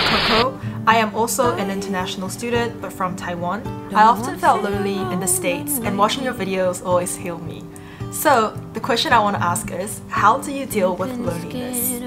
Coco. I am also an international student, but from Taiwan. I often felt lonely in the States, and watching your videos always healed me. So, the question I want to ask is, how do you deal with loneliness?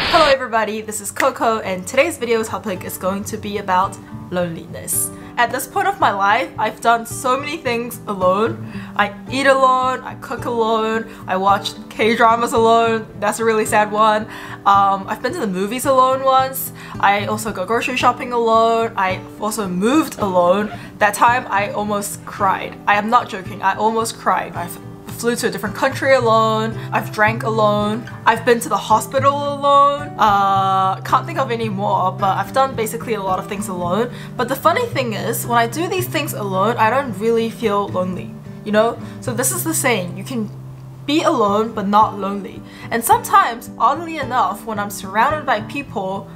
Hello everybody, this is Coco, and today's video topic is going to be about loneliness. At this point of my life, I've done so many things alone. I eat alone, I cook alone, I watch K-dramas alone, that's a really sad one. I've been to the movies alone once. I also go grocery shopping alone. I also moved alone. That time I almost cried. I am not joking, I almost cried. I flew to a different country alone. I've drank alone. I've been to the hospital alone. Can't think of any more, but I've done basically a lot of things alone. But the funny thing is, when I do these things alone, I don't really feel lonely, you know? So this is the saying, you can be alone but not lonely. And sometimes, oddly enough, when I'm surrounded by people,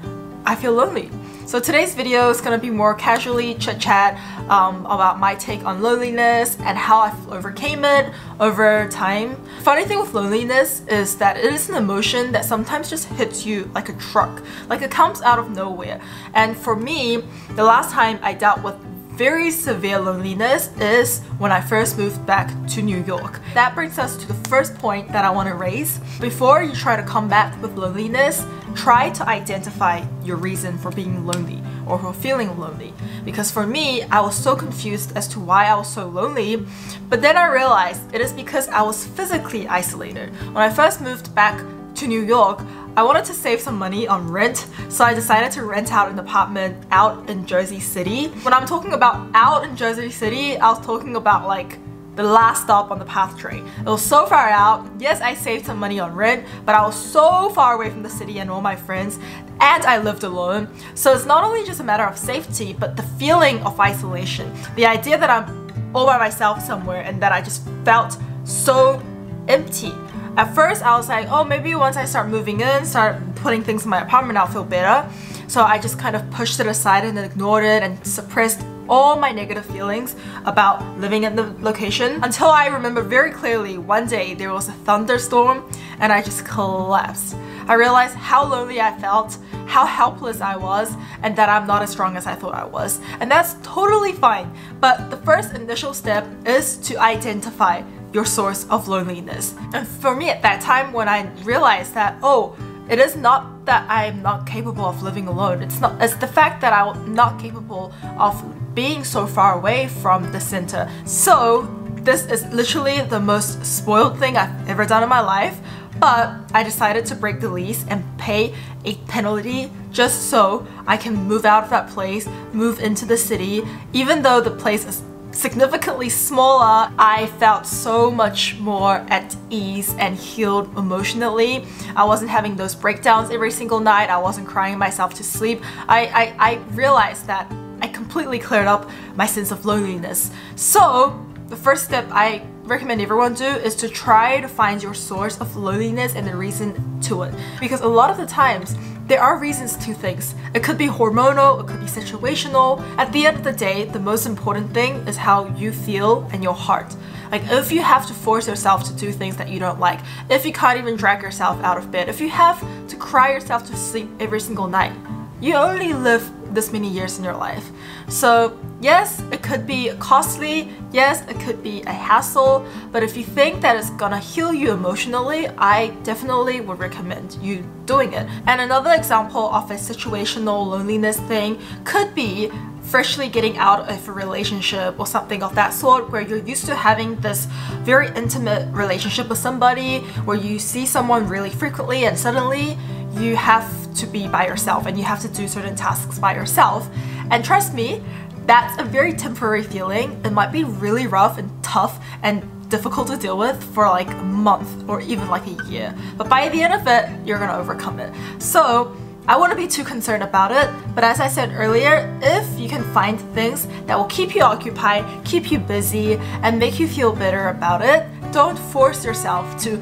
I feel lonely. So today's video is going to be more casually chit-chat about my take on loneliness and how I overcame it over time. Funny thing with loneliness is that it is an emotion that sometimes just hits you like a truck, like it comes out of nowhere. And for me, the last time I dealt with very severe loneliness is when I first moved back to New York. That brings us to the first point that I want to raise. Before you try to combat with loneliness, try to identify your reason for being lonely or for feeling lonely. Because for me, I was so confused as to why I was so lonely, but then I realized it is because I was physically isolated. When I first moved back to New York, I wanted to save some money on rent, so I decided to rent out an apartment out in Jersey City. When I'm talking about out in Jersey City, I was talking about like the last stop on the PATH train. It was so far out. Yes, I saved some money on rent, but I was so far away from the city and all my friends, and I lived alone. So it's not only just a matter of safety, but the feeling of isolation. The idea that I'm all by myself somewhere and that I just felt so empty. At first, I was like, oh, maybe once I start moving in, start putting things in my apartment, I'll feel better. So I just kind of pushed it aside and ignored it and suppressed all my negative feelings about living in the location until I remember very clearly one day there was a thunderstorm and I just collapsed. I realized how lonely I felt, how helpless I was, and that I'm not as strong as I thought I was. And that's totally fine. But the first initial step is to identify your source of loneliness. And for me at that time, when I realized that, oh, it is not that I'm not capable of living alone. It's the fact that I'm not capable of being so far away from the center. So this is literally the most spoiled thing I've ever done in my life. But I decided to break the lease and pay a penalty just so I can move out of that place, move into the city. Even though the place is significantly smaller, I felt so much more at ease and healed emotionally. I wasn't having those breakdowns every single night. I wasn't crying myself to sleep. I realized that I completely cleared up my sense of loneliness. So the first step I recommend everyone do is to try to find your source of loneliness and the reason to it. Because a lot of the times, there are reasons to things. It could be hormonal, it could be situational. At the end of the day, the most important thing is how you feel and your heart. Like if you have to force yourself to do things that you don't like, if you can't even drag yourself out of bed, if you have to cry yourself to sleep every single night, you only live this many years in your life. So yes, it could be costly, yes, it could be a hassle, but if you think that it's gonna heal you emotionally, I definitely would recommend you doing it. And another example of a situational loneliness thing could be freshly getting out of a relationship or something of that sort, where you're used to having this very intimate relationship with somebody, where you see someone really frequently and suddenly you have to be by yourself and you have to do certain tasks by yourself. And trust me, that's a very temporary feeling. It might be really rough and tough and difficult to deal with for like a month or even like a year. But by the end of it, you're gonna overcome it. So I wouldn't be too concerned about it, but as I said earlier, if you can find things that will keep you occupied, keep you busy, and make you feel better about it, don't force yourself to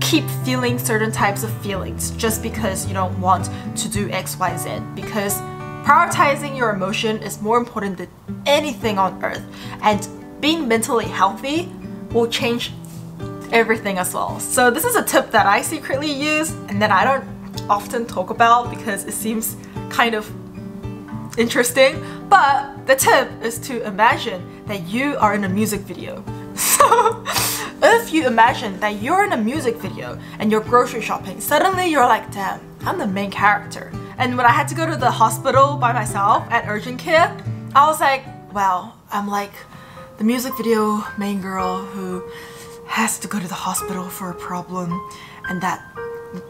keep feeling certain types of feelings just because you don't want to do X, Y, Z. Because prioritizing your emotion is more important than anything on earth, and being mentally healthy will change everything as well. So this is a tip that I secretly use and that I don't often talk about because it seems kind of interesting, but the tip is to imagine that you are in a music video. So if you imagine that you're in a music video and you're grocery shopping, suddenly you're like, damn, I'm the main character. And when I had to go to the hospital by myself at urgent care, I was like, wow, I'm like the music video main girl who has to go to the hospital for a problem, and that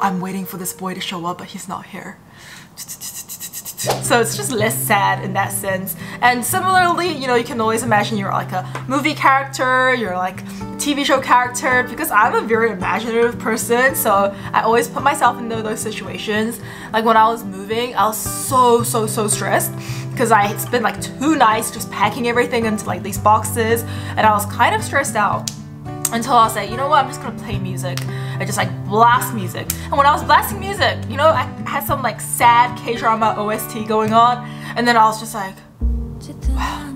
I'm waiting for this boy to show up but he's not here. So it's just less sad in that sense. And similarly, you know, you can always imagine you're like a movie character, you're like a TV show character, because I'm a very imaginative person, so I always put myself into those situations. Like when I was moving, I was so stressed because I had spent like 2 nights just packing everything into like these boxes, and I was kind of stressed out until I was like, you know what, I'm just gonna play music. I just like blast music. And when I was blasting music, you know, I had some like sad K-drama OST going on, and then I was just like, wow,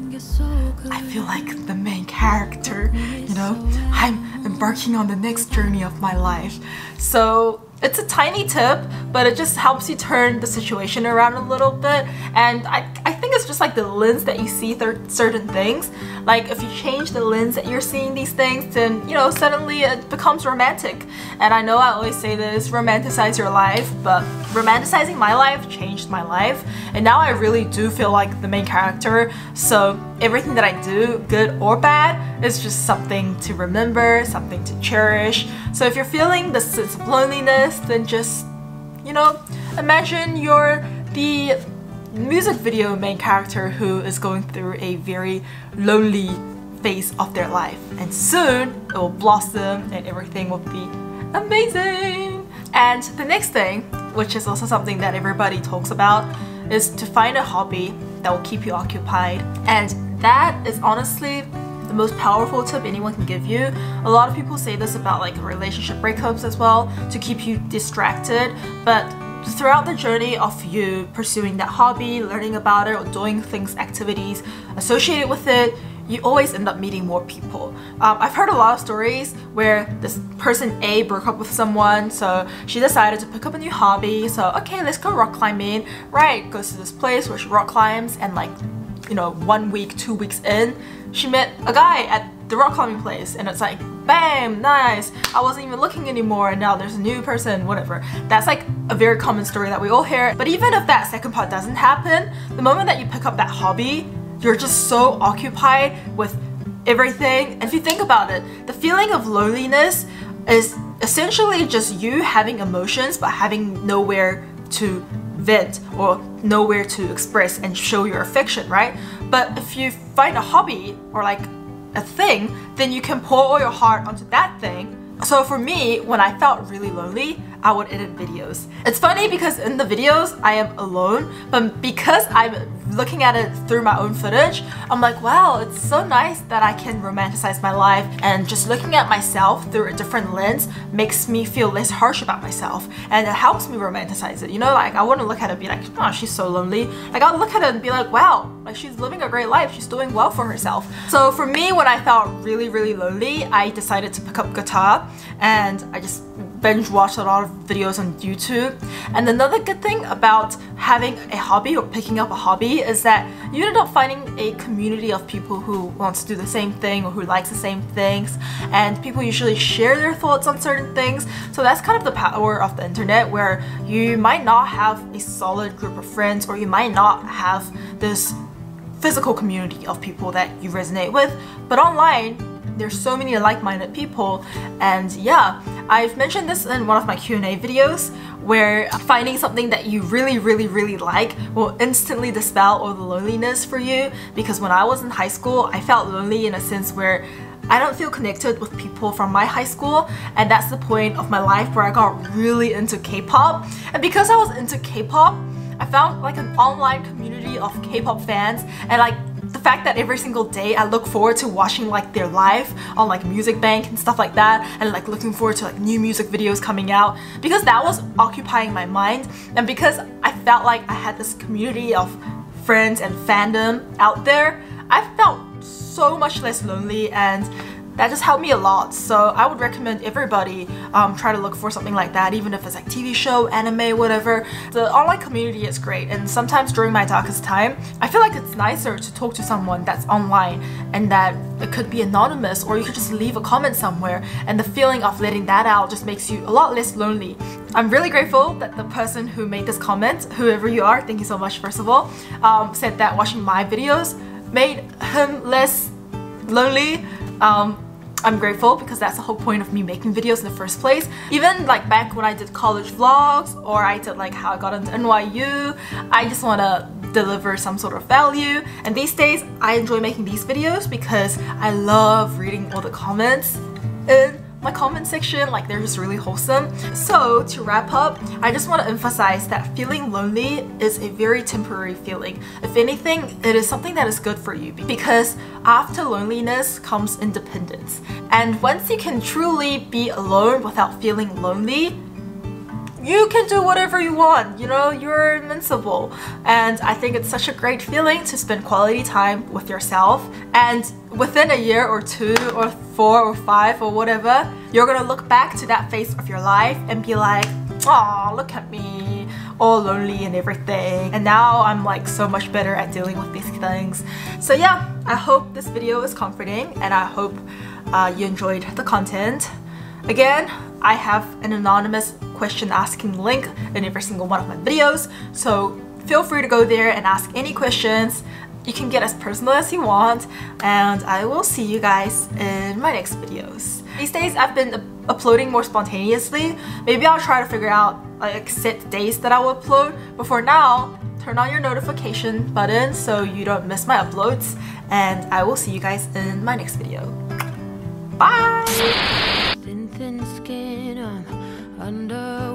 I feel like the main character, you know, I'm embarking on the next journey of my life. So it's a tiny tip, but it just helps you turn the situation around a little bit. And I think it's just like the lens that you see certain things. Like if you change the lens that you're seeing these things, then, you know, suddenly it becomes romantic. And I know I always say this, romanticize your life, but romanticizing my life changed my life. And now I really do feel like the main character. So everything that I do, good or bad, is just something to remember, something to cherish. So if you're feeling the sense of loneliness, then just, you know, imagine you're the music video main character who is going through a very lonely phase of their life, and soon it will blossom and everything will be amazing. And the next thing, which is also something that everybody talks about, is to find a hobby that will keep you occupied. And that is honestly the most powerful tip anyone can give you. A lot of people say this about like relationship breakups as well, to keep you distracted, but throughout the journey of you pursuing that hobby, learning about it, or doing things, activities associated with it, you always end up meeting more people. I've heard a lot of stories where this person A broke up with someone, so she decided to pick up a new hobby. So okay, let's go rock climbing. Right, goes to this place where she rock climbs, and like, you know, 1 week, 2 weeks in, she met a guy at the rock climbing place, and it's like, bam, nice, I wasn't even looking anymore, and now there's a new person, whatever. That's like a very common story that we all hear. But even if that second part doesn't happen, the moment that you pick up that hobby, you're just so occupied with everything. And if you think about it, the feeling of loneliness is essentially just you having emotions but having nowhere to vent or nowhere to express and show your affection, right? But if you find a hobby or like a thing, then you can pour all your heart onto that thing. So for me, when I felt really lonely, I would edit videos. It's funny because in the videos I am alone, but because I'm looking at it through my own footage, I'm like, wow, it's so nice that I can romanticize my life, and just looking at myself through a different lens makes me feel less harsh about myself, and it helps me romanticize it. You know, like I wouldn't look at it and be like, oh, she's so lonely. Like I'll look at it and be like, wow, like she's living a great life, she's doing well for herself. So for me, when I felt really lonely, I decided to pick up guitar, and I just binge watched a lot of videos on YouTube. And another good thing about having a hobby or picking up a hobby is that you end up finding a community of people who wants to do the same thing or who likes the same things, and people usually share their thoughts on certain things. So that's kind of the power of the internet, where you might not have a solid group of friends, or you might not have this physical community of people that you resonate with, but online there's so many like-minded people. And yeah, I've mentioned this in one of my Q&A videos, where finding something that you really like will instantly dispel all the loneliness for you. Because when I was in high school, I felt lonely in a sense where I don't feel connected with people from my high school, and that's the point of my life where I got really into K-pop. And because I was into K-pop, I found like an online community of K-pop fans, and like the fact that every single day I look forward to watching like their live on like Music Bank and stuff like that, and like looking forward to like new music videos coming out, because that was occupying my mind, and because I felt like I had this community of friends and fandom out there, I felt so much less lonely. And that just helped me a lot. So I would recommend everybody try to look for something like that, even if it's like TV show, anime, whatever. The online community is great, and sometimes during my darkest time, I feel like it's nicer to talk to someone that's online and that it could be anonymous, or you could just leave a comment somewhere, and the feeling of letting that out just makes you a lot less lonely. I'm really grateful that the person who made this comment, whoever you are, thank you so much first of all, said that watching my videos made him less lonely. I'm grateful because that's the whole point of me making videos in the first place. Even like back when I did college vlogs, or I did like how I got into NYU, I just want to deliver some sort of value. And these days I enjoy making these videos because I love reading all the comments in my comment section. Like, they're just really wholesome. So to wrap up, I just want to emphasize that feeling lonely is a very temporary feeling. If anything, it is something that is good for you, because after loneliness comes independence. And once you can truly be alone without feeling lonely, you can do whatever you want, you know, you're invincible. And I think it's such a great feeling to spend quality time with yourself, and within a year or 2 or 4 or 5 or whatever, you're gonna look back to that phase of your life and be like, "Aw, look at me, all lonely and everything, and now I'm like so much better at dealing with these things." So yeah, I hope this video is comforting, and I hope you enjoyed the content. Again, I have an anonymous question asking link in every single one of my videos, so feel free to go there and ask any questions. You can get as personal as you want, and I will see you guys in my next videos. These days I've been uploading more spontaneously. Maybe I'll try to figure out like set days that I will upload, but for now, turn on your notification button so you don't miss my uploads, and I will see you guys in my next video. Bye! Thin skin, I'm under